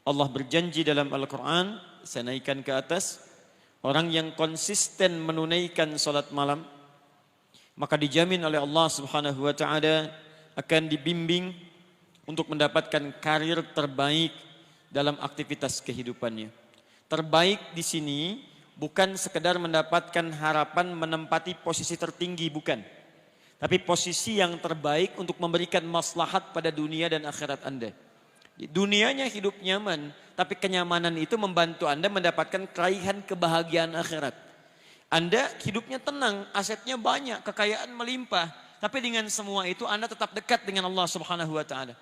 Allah berjanji dalam Al-Quran, saya naikkan ke atas, orang yang konsisten menunaikan salat malam, maka dijamin oleh Allah Subhanahu wa taala akan dibimbing untuk mendapatkan karir terbaik dalam aktivitas kehidupannya. Terbaik di sini bukan sekedar mendapatkan harapan menempati posisi tertinggi, bukan. Tapi posisi yang terbaik untuk memberikan maslahat pada dunia dan akhirat Anda. Dunianya hidup nyaman, tapi kenyamanan itu membantu Anda mendapatkan keraihan kebahagiaan akhirat. Anda hidupnya tenang, asetnya banyak, kekayaan melimpah, tapi dengan semua itu Anda tetap dekat dengan Allah Subhanahu wa taala.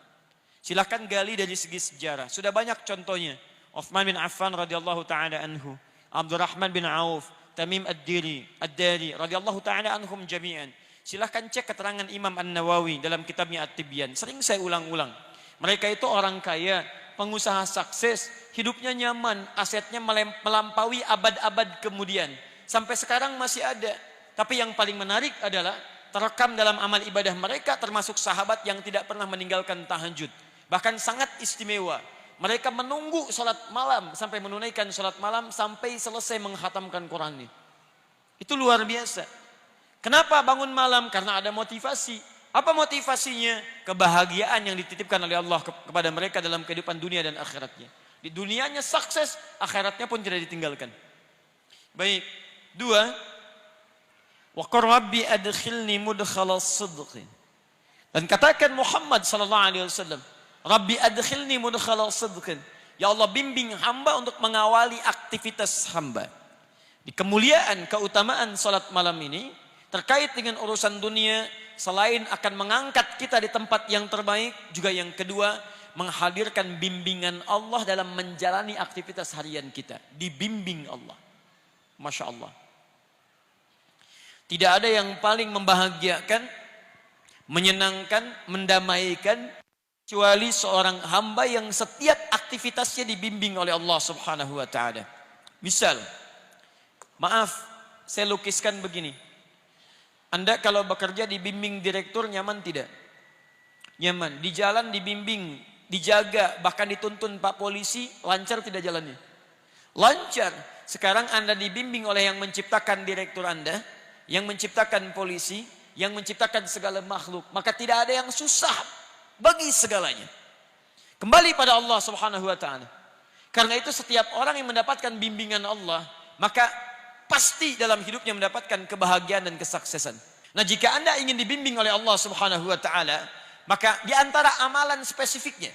Silakan gali dari segi sejarah. Sudah banyak contohnya. Utsman bin Affan radhiyallahu taala anhu, Abdurrahman bin Auf, Tamim ad-Dari radhiyallahu taala anhum jami'an. Silahkan cek keterangan Imam An-Nawawi dalam kitabnya At-Tibyan. Sering saya ulang-ulang. Mereka itu orang kaya, pengusaha sukses, hidupnya nyaman, asetnya melampaui abad-abad kemudian. Sampai sekarang masih ada. Tapi yang paling menarik adalah terekam dalam amal ibadah mereka termasuk sahabat yang tidak pernah meninggalkan tahajud. Bahkan sangat istimewa. Mereka menunggu sholat malam sampai menunaikan sholat malam sampai selesai menghatamkan Qurannya. Itu luar biasa. Kenapa bangun malam? Karena ada motivasi. Apa motivasinya? Kebahagiaan yang dititipkan oleh Allah kepada mereka dalam kehidupan dunia dan akhiratnya. Di dunianya sukses, akhiratnya pun tidak ditinggalkan. Baik. 2. Wa qur rabbi adkhilni mudkhalas sidqin. Dan katakan Muhammad sallallahu alaihi wasallam, Rabbi adkhilni mudkhalas sidqin. Ya Allah, bimbing hamba untuk mengawali aktivitas hamba. Di kemuliaan, keutamaan salat malam ini terkait dengan urusan dunia, selain akan mengangkat kita di tempat yang terbaik, juga yang kedua, menghadirkan bimbingan Allah dalam menjalani aktivitas harian kita. Dibimbing Allah. Masya Allah. Tidak ada yang paling membahagiakan, menyenangkan, mendamaikan, kecuali seorang hamba yang setiap aktivitasnya dibimbing oleh Allah Subhanahu wa taala. Misal, maaf, saya lukiskan begini. Anda kalau bekerja dibimbing direktur nyaman tidak? Nyaman. Di jalan dibimbing, dijaga, bahkan dituntun Pak Polisi, lancar tidak jalannya? Lancar. Sekarang Anda dibimbing oleh yang menciptakan direktur Anda, yang menciptakan polisi, yang menciptakan segala makhluk. Maka tidak ada yang susah bagi segalanya. Kembali pada Allah Subhanahu wa taala. Karena itu setiap orang yang mendapatkan bimbingan Allah, maka pasti dalam hidupnya mendapatkan kebahagiaan dan kesuksesan. Nah, jika Anda ingin dibimbing oleh Allah Subhanahu wa taala, maka di antara amalan spesifiknya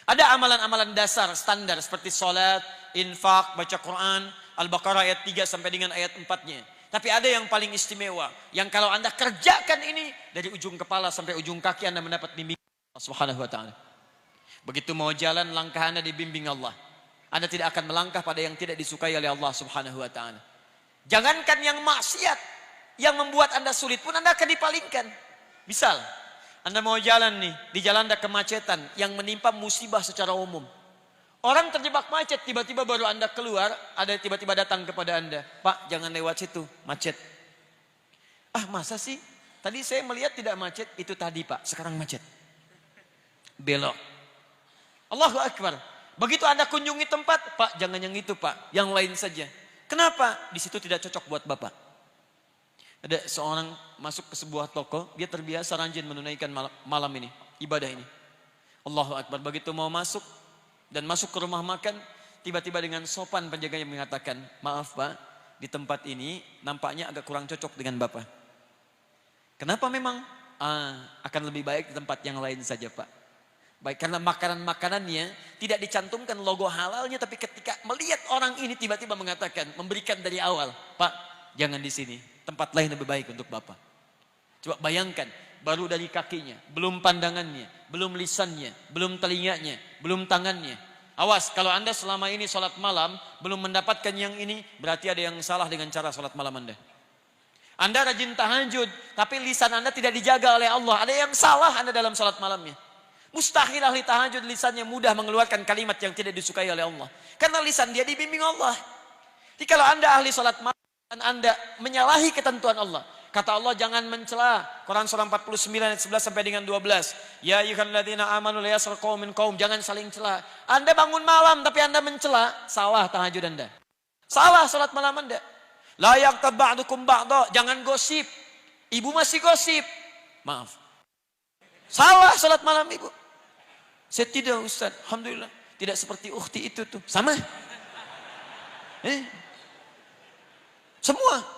ada amalan-amalan dasar standar seperti salat, infak, baca Quran, Al-Baqarah ayat 3 sampai dengan ayat 4-nya. Tapi ada yang paling istimewa, yang kalau Anda kerjakan ini dari ujung kepala sampai ujung kaki Anda mendapat bimbingan Allah Subhanahu wa taala. Begitu mau jalan, langkah Anda dibimbing Allah. Anda tidak akan melangkah pada yang tidak disukai oleh Allah Subhanahu wa taala. Jangankan yang maksiat, yang membuat Anda sulit pun Anda akan dipalingkan. Misal, Anda mau jalan nih, di jalan ada kemacetan yang menimpa musibah secara umum. Orang terjebak macet, tiba-tiba baru Anda keluar, ada tiba-tiba datang kepada Anda, Pak, jangan lewat situ, macet. Ah, masa sih? Tadi saya melihat tidak macet, itu tadi Pak, sekarang macet. Belok. Allahu Akbar. Begitu Anda kunjungi tempat, Pak, jangan yang itu Pak, yang lain saja. Kenapa? Di situ tidak cocok buat Bapak. Ada seorang masuk ke sebuah toko, dia terbiasa rajin menunaikan malam ini, ibadah ini. Allahu Akbar. Begitu mau masuk dan masuk ke rumah makan, tiba-tiba dengan sopan penjaganya mengatakan, maaf Pak, di tempat ini nampaknya agak kurang cocok dengan Bapak. Kenapa memang? Akan lebih baik di tempat yang lain saja Pak. Baik, karena makanan-makanannya tidak dicantumkan logo halalnya, tapi ketika melihat orang ini tiba-tiba mengatakan, memberikan dari awal, Pak, jangan di sini, tempat lain lebih baik untuk Bapak. Coba bayangkan, baru dari kakinya, belum pandangannya, belum lisannya, belum telinganya, belum tangannya. Awas, kalau Anda selama ini sholat malam belum mendapatkan yang ini, berarti ada yang salah dengan cara sholat malam Anda. Anda rajin tahajud, tapi lisan Anda tidak dijaga oleh Allah. Ada yang salah Anda dalam sholat malamnya. Mustahil ahli tahajud lisannya mudah mengeluarkan kalimat yang tidak disukai oleh Allah. Karena lisan dia dibimbing Allah. Jadi kalau Anda ahli sholat malam dan Anda menyalahi ketentuan Allah, Kata Allah jangan mencela. Quran surah 49 ayat 11 sampai dengan 12. Ya ayyuhalladzina amanu la yaskhar qaumun min qaum, jangan saling cela. Anda bangun malam tapi Anda mencela, salah tahajud Anda. Salah salat malam Anda. La yaghtab ba'dukum ba'dha, jangan gosip. Ibu masih gosip. Maaf. Salah salat malam ibu. Saya tidak Ustaz, alhamdulillah. Tidak seperti ukhti itu tuh. Sama. Semua.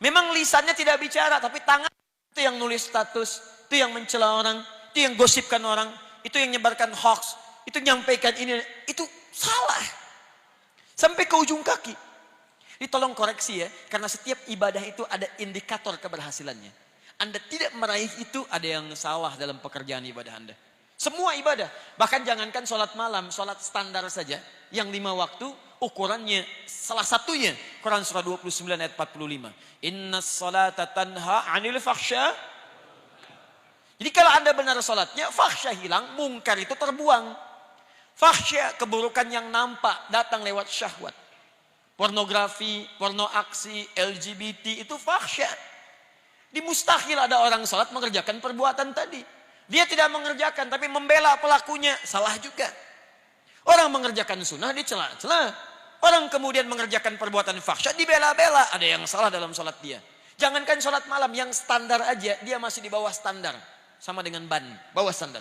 Memang lisannya tidak bicara, tapi tangan itu yang nulis status, itu yang mencela orang, itu yang gosipkan orang, itu yang menyebarkan hoax, itu yang menyampaikan ini, itu salah. Sampai ke ujung kaki. Ini tolong koreksi ya, karena setiap ibadah itu ada indikator keberhasilannya. Anda tidak meraih itu, ada yang salah dalam pekerjaan ibadah Anda. Semua ibadah, bahkan jangankan sholat malam, sholat standar saja, yang 5 waktu, ukurannya salah satunya Quran surah 29 ayat 45. Innas salata tanha 'anil fahsya. Jadi kalau Anda benar salatnya, fahsya hilang, mungkar itu terbuang. Fahsya keburukan yang nampak datang lewat syahwat. Pornografi, porno aksi, LGBT itu fahsya. Di mustahil ada orang salat mengerjakan perbuatan tadi. Dia tidak mengerjakan tapi membela pelakunya, salah juga. Orang mengerjakan sunnah dicela-cela. Orang kemudian mengerjakan perbuatan fahsya dibela-bela. Ada yang salah dalam sholat dia. Jangankan sholat malam, yang standar aja dia masih di bawah standar. Sama dengan ban, bawah standar.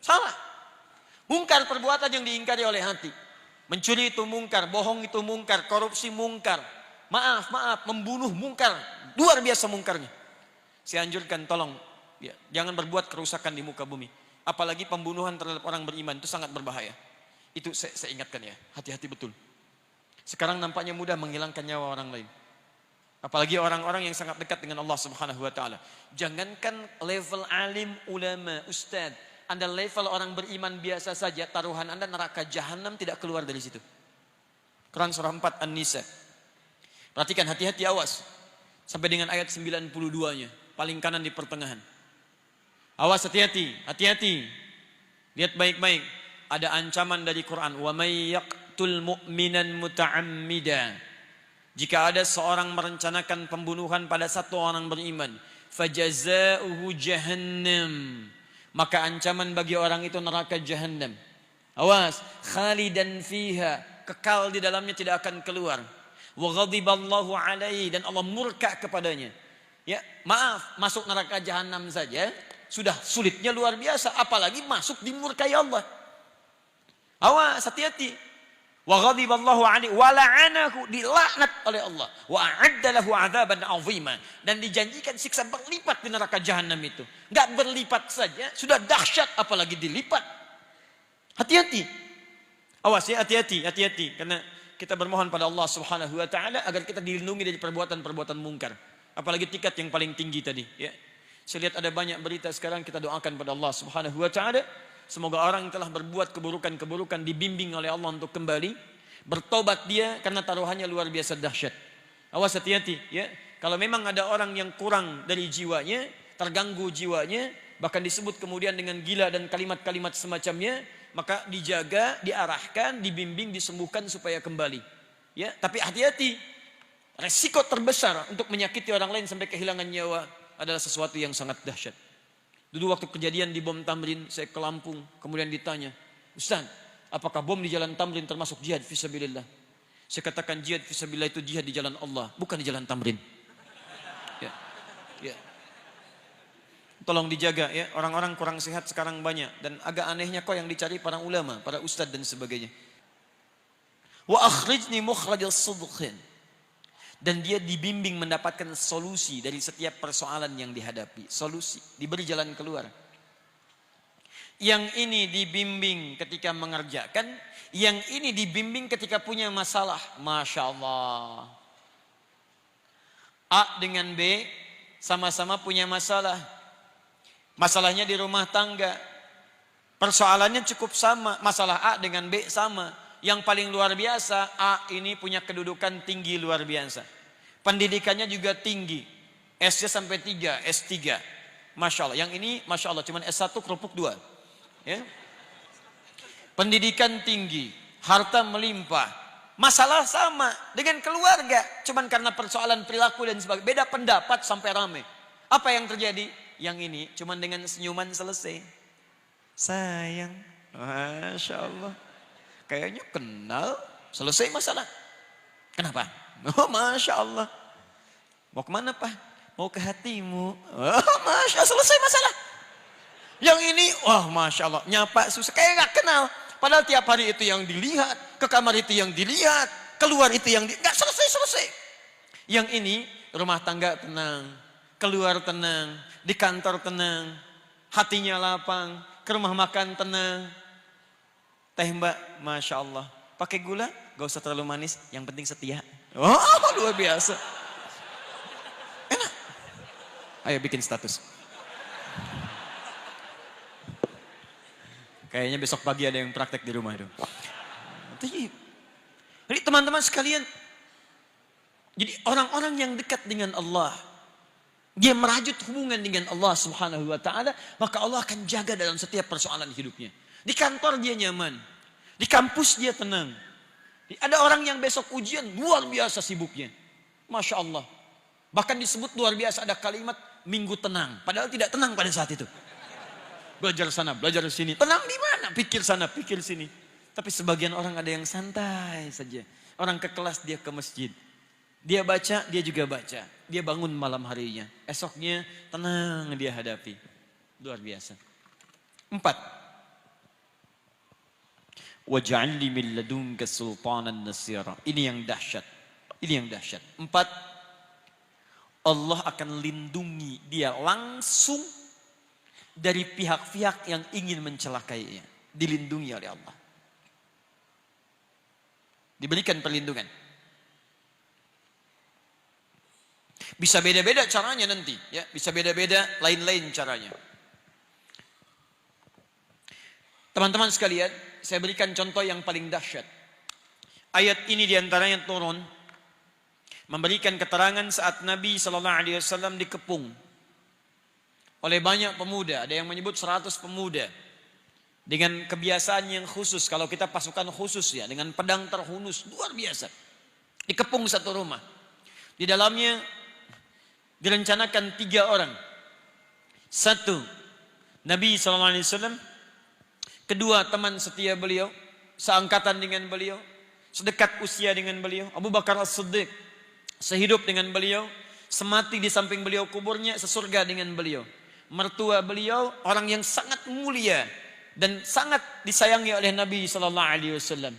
Salah. Mungkar perbuatan yang diingkari oleh hati. Mencuri itu mungkar, bohong itu mungkar, korupsi mungkar. Maaf, membunuh mungkar. Luar biasa mungkarnya. Saya anjurkan tolong, ya, jangan berbuat kerusakan di muka bumi. Apalagi pembunuhan terhadap orang beriman itu sangat berbahaya. Itu saya ingatkan ya, hati-hati betul. Sekarang nampaknya mudah menghilangkan nyawa orang lain. Apalagi orang-orang yang sangat dekat dengan Allah Subhanahu wa taala. Jangankan level alim, ulama, ustaz, Anda level orang beriman biasa saja, taruhan Anda neraka jahanam tidak keluar dari situ. Quran surah 4 An-Nisa. Perhatikan, hati-hati, awas. Sampai dengan ayat 92-nya, paling kanan di pertengahan. Awas, hati-hati, hati-hati. Lihat baik-baik. Ada ancaman dari Quran, wa may yaqtul mu'minan muta'ammida. Jika ada seorang merencanakan pembunuhan pada satu orang beriman, fajazauhu jahannam, maka ancaman bagi orang itu neraka jahannam. Awas, khalidan fiha, kekal di dalamnya, tidak akan keluar. Wa ghadiballahu alaihi, dan Allah murka kepadanya. Ya, maaf, masuk neraka jahannam saja sudah sulitnya luar biasa, apalagi masuk dimurkai Allah. Awas, hati-hati. Wa ghadiballahu alaihi wa la'anahu, dilaknat oleh Allah. Wa a'adda lahu 'adzaban 'azima, dan dijanjikan siksa berlipat di neraka jahanam itu. Enggak berlipat saja, sudah dahsyat apalagi dilipat. Hati-hati. Awas ya, hati-hati, hati-hati, karena kita bermohon pada Allah Subhanahu wa taala agar kita dilindungi dari perbuatan-perbuatan mungkar. Apalagi tingkat yang paling tinggi tadi, ya. Saya lihat ada banyak berita sekarang, kita doakan pada Allah Subhanahu wa taala. Semoga orang yang telah berbuat keburukan-keburukan dibimbing oleh Allah untuk kembali. Bertobat dia karena taruhannya luar biasa dahsyat. Awas, hati-hati ya. Kalau memang ada orang yang kurang dari jiwanya, terganggu jiwanya, bahkan disebut kemudian dengan gila dan kalimat-kalimat semacamnya, maka dijaga, diarahkan, dibimbing, disembuhkan supaya kembali. Ya, tapi hati-hati. Resiko terbesar untuk menyakiti orang lain sampai kehilangan nyawa adalah sesuatu yang sangat dahsyat. Dulu waktu kejadian di bom Tamrin, saya ke Lampung, kemudian ditanya, Ustaz, apakah bom di jalan Tamrin termasuk jihad fisabilillah? Saya katakan jihad fisabilillah itu jihad di jalan Allah, bukan di jalan Tamrin. Ya, ya. Tolong dijaga ya, orang-orang kurang sehat sekarang banyak, dan agak anehnya kok yang dicari para ulama, para ustadz dan sebagainya. Wa akhrijni mukhrajal sidqin. Dan dia dibimbing mendapatkan solusi dari setiap persoalan yang dihadapi. Solusi, diberi jalan keluar. Yang ini dibimbing ketika mengerjakan, yang ini dibimbing ketika punya masalah. Masya Allah. A dengan B sama-sama punya masalah. Masalahnya di rumah tangga. Persoalannya cukup sama. Masalah A dengan B sama. Yang paling luar biasa, A ini punya kedudukan tinggi luar biasa. Pendidikannya juga tinggi. S-nya sampai 3, S3. Masya Allah. Yang ini Masya Allah cuma S1 kerupuk 2. Ya. Pendidikan tinggi, harta melimpah. Masalah sama dengan keluarga. Cuman karena persoalan perilaku dan sebagainya. Beda pendapat sampai rame. Apa yang terjadi? Yang ini cuman dengan senyuman selesai. Sayang. Masya Allah. Kayaknya kenal. Selesai masalah. Kenapa? Oh Masya Allah. Mau kemana Pak? Mau ke hatimu. Oh Masya Allah. Selesai masalah. Yang ini, wah Masya Allah. Nyapa susah. Kayak gak kenal. Padahal tiap hari itu yang dilihat, ke kamar itu yang dilihat, keluar itu yang nggak selesai. Yang ini rumah tangga tenang, keluar tenang, di kantor tenang, hatinya lapang, ke rumah makan tenang. Teh Mbak, Masya Allah, pakai gula, gak usah terlalu manis, yang penting setia. Oh luar biasa. Enak. Ayo bikin status. Kayaknya besok pagi ada yang praktek di rumah itu. Jadi teman-teman sekalian, jadi orang-orang yang dekat dengan Allah, dia merajut hubungan dengan Allah Subhanahu wa taala, maka Allah akan jaga dalam setiap persoalan hidupnya. Di kantor dia nyaman, di kampus dia tenang. Ada orang yang besok ujian luar biasa sibuknya. Masya Allah. Bahkan disebut luar biasa ada kalimat minggu tenang, padahal tidak tenang pada saat itu. Belajar sana, belajar sini. Tenang di mana? Pikir sana, pikir sini. Tapi sebagian orang ada yang santai saja. Orang ke kelas, dia ke masjid. Dia baca, dia juga baca. Dia bangun malam harinya. Esoknya tenang dia hadapi. Luar biasa. 4. Waj'alni min ladunka sultanan nasira. Ini yang dahsyat. Ini yang dahsyat. 4. Allah akan lindungi dia langsung dari pihak-pihak yang ingin mencelakainya. Dilindungi oleh Allah. Diberikan perlindungan. Bisa beda-beda caranya nanti. Ya, bisa beda-beda lain-lain caranya. Teman-teman sekalian, saya berikan contoh yang paling dahsyat. Ayat ini diantaranya turun memberikan keterangan saat Nabi SAW dikepung oleh banyak pemuda. Ada yang menyebut 100 pemuda. Dengan kebiasaan yang khusus. Kalau kita pasukan khusus ya. Dengan pedang terhunus. Luar biasa. Dikepung satu rumah. Di dalamnya direncanakan 3 orang. 1. Nabi SAW. 2. Teman setia beliau. Seangkatan dengan beliau. Sedekat usia dengan beliau. Abu Bakar As-Siddiq. Sehidup dengan beliau. Semati di samping beliau kuburnya. Sesurga dengan beliau. Mertua beliau orang yang sangat mulia dan sangat disayangi oleh Nabi SAW.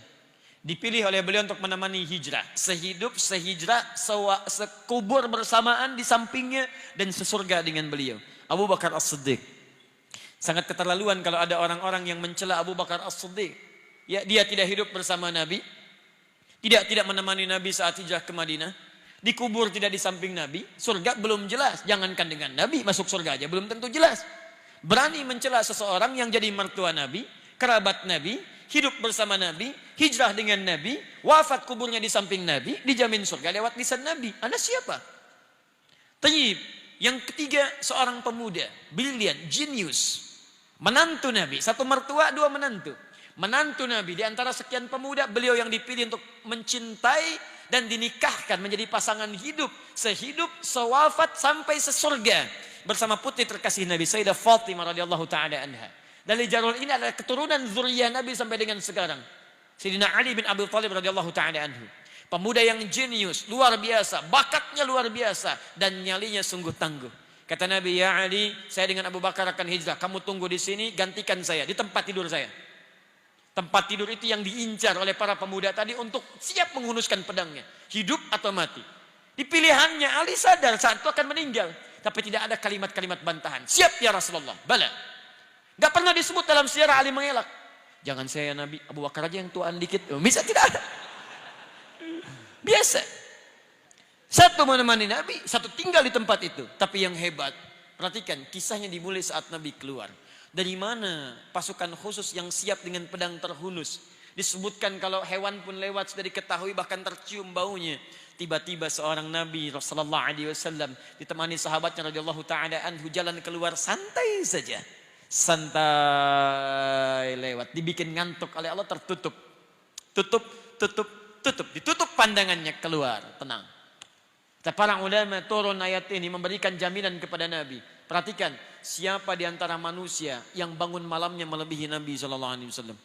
Dipilih oleh beliau untuk menemani hijrah, sehidup, sehijrah, sekubur bersamaan di sampingnya dan sesurga dengan beliau. Abu Bakar As-Siddiq. Sangat keterlaluan kalau ada orang-orang yang mencela Abu Bakar As-Siddiq. Ya, dia tidak hidup bersama Nabi, tidak menemani Nabi saat hijrah ke Madinah. Dikubur tidak di samping Nabi, surga belum jelas. Jangankan dengan Nabi, masuk surga aja belum tentu jelas. Berani mencela seseorang yang jadi mertua Nabi, kerabat Nabi, hidup bersama Nabi, hijrah dengan Nabi, wafat kuburnya di samping Nabi, dijamin surga lewat lisan Nabi. Anda siapa? Tayyib. Yang ketiga, seorang pemuda, brilian, genius. Menantu Nabi, 1 mertua, 2 menantu. Menantu Nabi, di antara sekian pemuda, beliau yang dipilih untuk mencintai dan dinikahkan menjadi pasangan hidup, sehidup, sewafat sampai sesurga bersama putri terkasih Nabi Sayyidah Fatimah radhiyallahu taala anha. Dari jalur ini adalah keturunan zuriyah Nabi sampai dengan sekarang. Sayyidina Ali bin Abi Thalib radhiyallahu taala anhu. Pemuda yang jenius, luar biasa, bakatnya luar biasa dan nyalinya sungguh tangguh. Kata Nabi, "Ya Ali, saya dengan Abu Bakar akan hijrah. Kamu tunggu di sini, gantikan saya di tempat tidur saya." Tempat tidur itu yang diincar oleh para pemuda tadi untuk siap menghunuskan pedangnya. Hidup atau mati. Di pilihannya Ali sadar saat itu akan meninggal. Tapi tidak ada kalimat-kalimat bantahan. Siap ya Rasulullah. Bala. Gak pernah disebut dalam sejarah Ali mengelak. Jangan saya Nabi, Abu Bakar aja yang tuaan dikit. Bisa tidak ada. Biasa. 1 menemani Nabi, 1 tinggal di tempat itu. Tapi yang hebat, perhatikan kisahnya dimulai saat Nabi keluar. Dari mana pasukan khusus yang siap dengan pedang terhunus? Disebutkan kalau hewan pun lewat sudah diketahui bahkan tercium baunya. Tiba-tiba seorang Nabi sallallahu alaihi wasallam ditemani sahabatnya radhiyallahu taala anhu jalan keluar santai saja. Santai lewat, dibikin ngantuk oleh Allah tertutup. Tutup ditutup pandangannya, keluar, tenang. Para ulama turun ayat ini memberikan jaminan kepada Nabi. Perhatikan, siapa di antara manusia yang bangun malamnya melebihi Nabi SAW.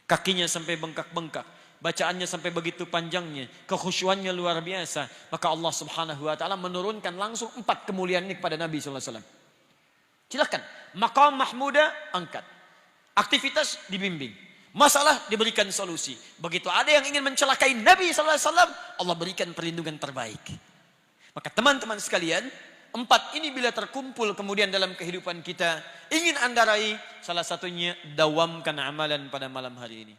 Kakinya sampai bengkak-bengkak, bacaannya sampai begitu panjangnya, kekhusyuannya luar biasa. Maka Allah Subhanahu Wa Taala menurunkan langsung 4 kemuliaan ini kepada Nabi SAW. Silakan, maqam mahmuda angkat, aktivitas dibimbing, masalah diberikan solusi. Begitu ada yang ingin mencelakai Nabi SAW, Allah berikan perlindungan terbaik. Maka teman-teman sekalian, 4 ini bila terkumpul kemudian dalam kehidupan kita, ingin Anda raih, salah satunya dawamkan amalan pada malam hari ini.